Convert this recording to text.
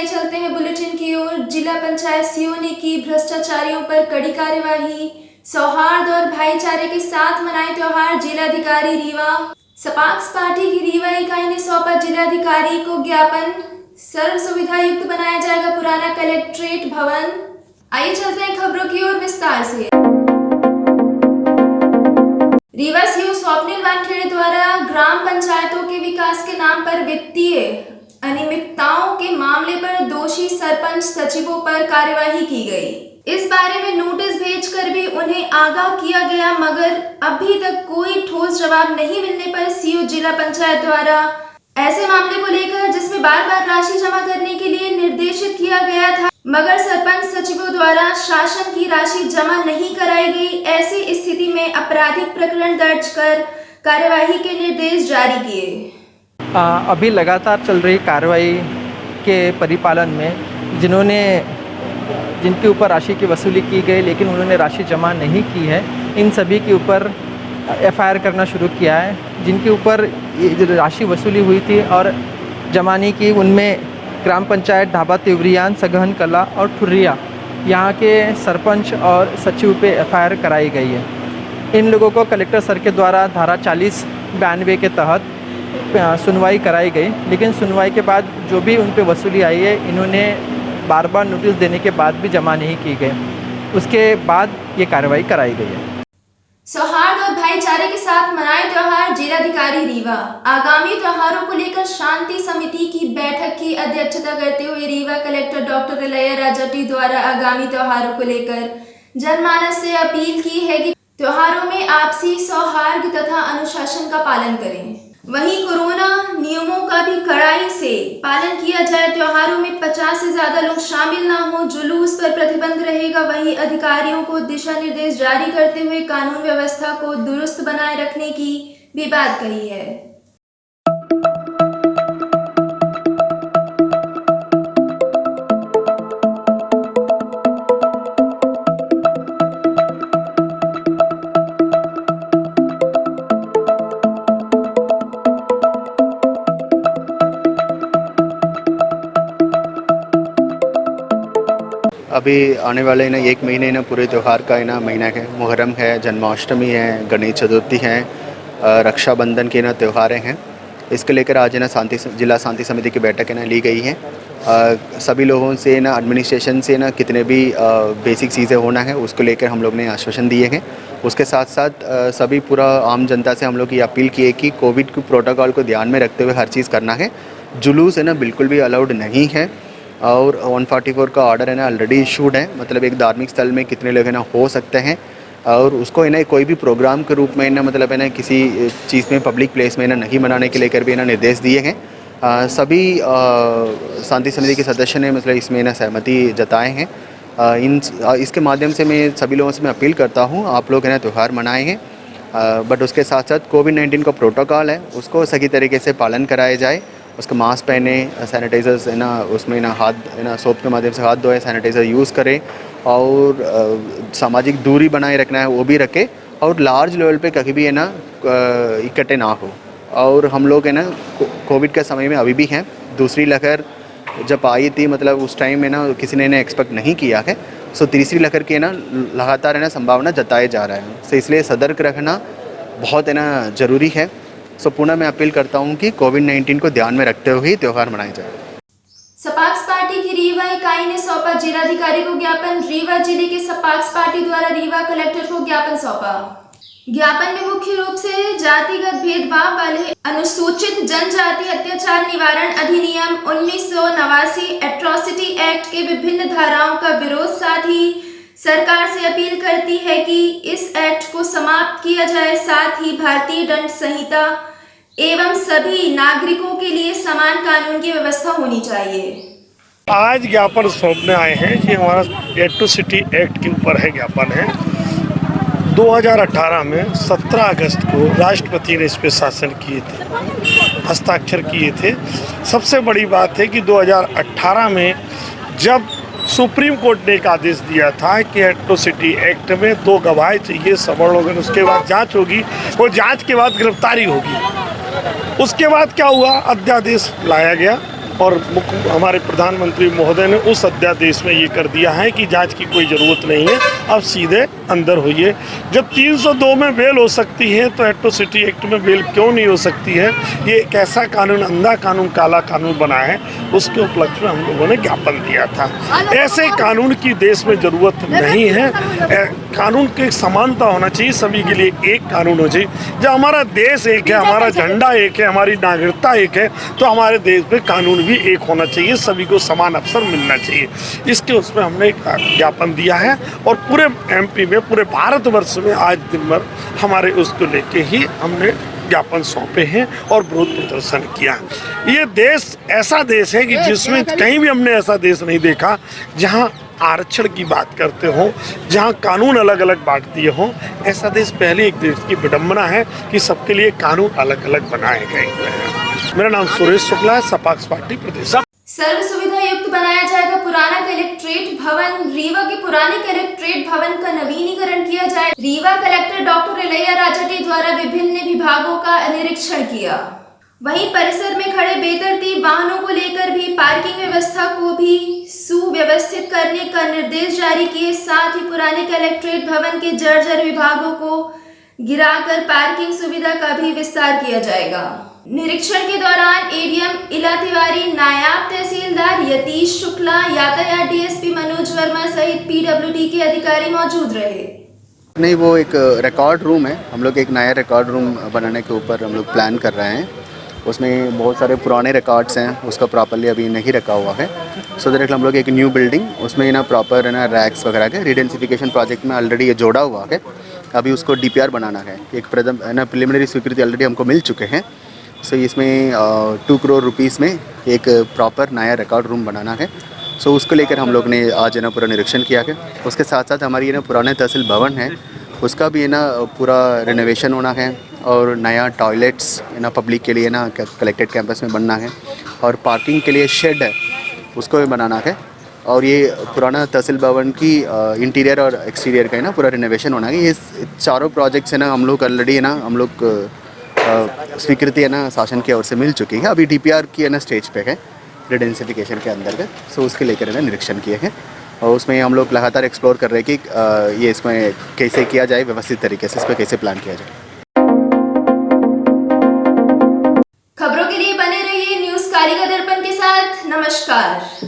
आइए चलते हैं बुलेटिन की ओर। जिला पंचायत सीओ ने की भ्रष्टाचारियों पर कड़ी कार्यवाही। सौहार्द और भाईचारे के साथ मनाए त्योहार। जिलाधिकारी रीवा। सपाक्स पार्टी की रीवा इकाई ने सौंपा जिलाधिकारी को ज्ञापन। सर्व सुविधा युक्त बनाया जाएगा पुराना कलेक्ट्रेट भवन। आइए चलते हैं खबरों की ओर विस्तार से। रीवा सीओ स्वप्निल वानखेड़े द्वारा ग्राम पंचायतों के विकास के नाम पर वित्तीय अनियमितताओं के मामले पर दोषी सरपंच सचिवों पर कार्यवाही की गई। इस बारे में नोटिस भेजकर भी उन्हें आगाह किया गया, मगर अभी तक कोई ठोस जवाब नहीं मिलने पर सीओ जिला पंचायत द्वारा ऐसे मामले को लेकर जिसमें बार बार राशि जमा करने के लिए निर्देशित किया गया था, मगर सरपंच सचिवों द्वारा शासन की राशि जमा नहीं कराई गई। ऐसी स्थिति में आपराधिक प्रकरण दर्ज कर कार्यवाही के निर्देश जारी किए। अभी लगातार चल रही कार्रवाई के परिपालन में जिनके ऊपर राशि की वसूली की गई लेकिन उन्होंने राशि जमा नहीं की है, इन सभी के ऊपर एफआईआर करना शुरू किया है। जिनके ऊपर राशि वसूली हुई थी और जमा नहीं की, उनमें ग्राम पंचायत ढाबा तिवरियान, सघन कला और ठुर्रिया यहाँ के सरपंच और सचिव पे एफआईआर कराई गई है। इन लोगों को कलेक्टर सर के द्वारा धारा 40-92 के तहत सुनवाई कराई गई, लेकिन सुनवाई के बाद जो भी उन पे वसूली आई है, इन्होंने बार बार नोटिस देने के बाद भी जमा नहीं की गई। उसके बाद ये कार्रवाई कराई गई है। सौहार्द और भाईचारे के साथ मनाए त्योहार। जिलाधिकारी रीवा। आगामी त्योहारों को लेकर शांति समिति की बैठक की अध्यक्षता करते हुए रीवा कलेक्टर डॉक्टर इलैया राजटी द्वारा आगामी त्योहारों को लेकर जनमानस से अपील की है कि त्योहारों में आपसी सौहार्द तथा अनुशासन का पालन करें। वहीं कोरोना नियमों का भी कड़ाई से पालन किया जाए। त्योहारों में 50 से ज्यादा लोग शामिल ना हो। जुलूस पर प्रतिबंध रहेगा। वहीं अधिकारियों को दिशा निर्देश जारी करते हुए कानून व्यवस्था को दुरुस्त बनाए रखने की भी बात कही है। अभी आने वाले ना 1 महीने ना पूरे त्यौहार का ना महीना है। मुहर्रम है, जन्माष्टमी है, गणेश चतुर्थी है, रक्षाबंधन के ना त्यौहार हैं। इसके लेकर आज ना जिला शांति समिति की बैठक है ना ली गई है। सभी लोगों से ना एडमिनिस्ट्रेशन से ना कितने भी बेसिक चीज़ें होना है उसको लेकर हम लोग ने आश्वासन दिए हैं। उसके साथ साथ सभी पूरा आम जनता से हम लोग ये अपील की है कि कोविड के प्रोटोकॉल को ध्यान में रखते हुए हर चीज़ करना है। जुलूस है ना बिल्कुल भी अलाउड नहीं है और 144 का ऑर्डर है ना ऑलरेडी इशूड है। मतलब एक धार्मिक स्थल में कितने लोग है ना हो सकते हैं और उसको है ना कोई भी प्रोग्राम के रूप में ना मतलब है ना किसी चीज़ में पब्लिक प्लेस में ना नहीं मनाने के लेकर भी ना निर्देश दिए हैं। सभी शांति समिति के सदस्य ने मतलब इसमें ना सहमति जताए हैं। इसके माध्यम से मैं सभी लोगों से मैं अपील करता हूँ, आप लोग है ना त्यौहार मनाए हैं, बट उसके साथ साथ कोविड-19 का प्रोटोकॉल है उसको सही तरीके से पालन कराया जाए। उसका मास्क पहने, सैनिटाइजर्स है ना उसमें ना हाथ है ना सोप के माध्यम से हाथ धोए, सैनिटाइज़र यूज़ करें और सामाजिक दूरी बनाए रखना है वो भी रखें और लार्ज लेवल पे कहीं भी है ना इकट्ठे ना हो। और हम लोग है ना कोविड के समय में अभी भी हैं। दूसरी लहर जब आई थी मतलब उस टाइम में ना किसी ने एक्सपेक्ट नहीं किया है। सो तीसरी लहर की है ना लगातार है ना संभावना जताया जा रहा है। सो इसलिए सतर्क रखना बहुत है ना ज़रूरी है। सो पुनः मैं अपील करता हूं कि कोविड-19 को ध्यान में रखते हुए त्यौहार मनाए जाए। सपाक्स पार्टी की रीवा इकाई ने सौंपा जिलाधिकारी को ज्ञापन। रीवा जिले के सपाक्स पार्टी द्वारा रीवा कलेक्टर को ज्ञापन सौंपा। ज्ञापन में मुख्य रूप से जातिगत भेदभाव वाले अनुसूचित जनजाति अत्याचार निवारण अधिनियम 1989 एट्रोसिटी एक्ट के विभिन्न धाराओं का विरोध, साथ ही सरकार से अपील करती है कि इस एक्ट को समाप्त किया जाए। साथ ही भारतीय दंड संहिता एवं सभी नागरिकों के लिए समान कानून की व्यवस्था होनी चाहिए। आज ज्ञापन सौंपने आए हैं। ये हमारा एट्रोसिटी एक्ट के ऊपर है ज्ञापन है। 2018 में 17 अगस्त को राष्ट्रपति ने इस पर शासन किए थे, हस्ताक्षर किए थे। सबसे बड़ी बात है कि 2018 में जब सुप्रीम कोर्ट ने एक आदेश दिया था कि एट्रोसिटी एक्ट में 2 गवाह चाहिए सवर्ण लोग, उसके बाद जांच होगी और जांच के बाद गिरफ्तारी होगी। उसके बाद क्या हुआ, अध्यादेश लाया गया और हमारे प्रधानमंत्री महोदय ने उस अध्यादेश में ये कर दिया है कि जांच की कोई ज़रूरत नहीं है, अब सीधे अंदर होइए। जब 302 में बेल हो सकती है तो एट्रोसिटी एक्ट में बेल क्यों नहीं हो सकती है? ये एक ऐसा कानून, अंधा कानून, काला कानून बना है, उसके उपलक्ष्य में हम लोगों ने ज्ञापन दिया था। ऐसे कानून की देश में ज़रूरत नहीं है। कानून की एक समानता होना चाहिए, सभी के लिए एक कानून हो चाहिए। जब हमारा देश एक है, हमारा झंडा एक है, हमारी नागरिकता एक है, तो हमारे देश में कानून भी एक होना चाहिए, सभी को समान अवसर मिलना चाहिए। इसके उसमें हमने एक ज्ञापन दिया है और पूरे एमपी में, पूरे भारतवर्ष में आज दिन भर हमारे उसको लेके ही हमने ज्ञापन सौंपे हैं और विरोध प्रदर्शन किया। ये देश ऐसा देश है कि जिसमें कहीं भी हमने ऐसा देश नहीं देखा जहाँ आरक्षण की बात करते हो, जहाँ कानून अलग अलग बांट दिए हों। ऐसा देश पहले एक देश की विडम्बना है कि सबके लिए कानून अलग अलग बनाए गए हुए हैं। मेरा नाम सुरेश शुक्ला है, सपाक्स पार्टी प्रदेश। सर्व सुविधा युक्त बनाया जाएगा पुराना कलेक्ट्रेट भवन। रीवा के पुराने कलेक्ट्रेट भवन का नवीनीकरण किया जाए। रीवा कलेक्टर डॉक्टर इलैया राजटी द्वारा विभिन्न विभागों का निरीक्षण किया। वहीं परिसर में खड़े बेतरतीब वाहनों को लेकर भी पार्किंग व्यवस्था को भी सुव्यवस्थित करने का निर्देश जारी किए। साथ ही पुराने कलेक्ट्रेट भवन के जर्जर विभागों को गिराकर पार्किंग सुविधा का भी विस्तार किया जाएगा। निरीक्षण के दौरान एडीएम इला तिवारी, नायब तहसीलदार यतीश शुक्ला, यातायात डीएसपी मनोज वर्मा सहित पीडब्ल्यूडी के अधिकारी मौजूद रहे। नहीं, वो एक रिकॉर्ड रूम है। हम लोग एक नया रिकॉर्ड रूम बनाने के ऊपर हम लोग प्लान कर रहे हैं। उसमें बहुत सारे पुराने रिकॉर्ड्स हैं, उसका प्रॉपरली अभी नहीं रखा हुआ है। सो डायरेक्ट हम लोग एक न्यू बिल्डिंग, उसमें ना प्रॉपर है ना रैक्स वगैरह के रिडेंसिफिकेशन प्रोजेक्ट में ऑलरेडी ये जोड़ा हुआ है। अभी उसको डीपीआर बनाना है। एक प्रथम है ना प्रिलिमिनरी स्वीकृति ऑलरेडी हमको मिल चुके हैं। सो इसमें 2 करोड़ रुपीस में एक प्रॉपर नया रिकॉर्ड रूम बनाना है। सो उसको लेकर हम लोग ने आज है ना पूरा निरीक्षण किया है। उसके साथ साथ हमारी ये ना पुराने तहसील भवन है, उसका भी है ना पूरा रिनोवेशन होना है और नया टॉयलेट्स है ना पब्लिक के लिए ना कलेक्टेड कैंपस में बनना है और पार्किंग के लिए शेड है, उसको भी बनाना है। और ये पुराना तहसील भवन की इंटीरियर और एक्सटीरियर का है ना पूरा रिनोवेशन होना है। ये चारों प्रोजेक्ट्स है ना हम लोग ऑलरेडी है ना हम लोग स्वीकृति है ना शासन की ओर से मिल चुकी है। अभी डीपीआर की है ना स्टेज पे है रिडेंसिफिकेशन के अंतर्गत। सो उसके लेकर है ना निरीक्षण किए हैं और उसमें हम लोग लगातार एक्सप्लोर कर रहे हैं कि ये इसमें कैसे किया जाए, व्यवस्थित तरीके से इस पर कैसे प्लान किया जाए। खबरों के लिए बने रहिए न्यूज़ कारिका दर्पण के साथ। नमस्कार।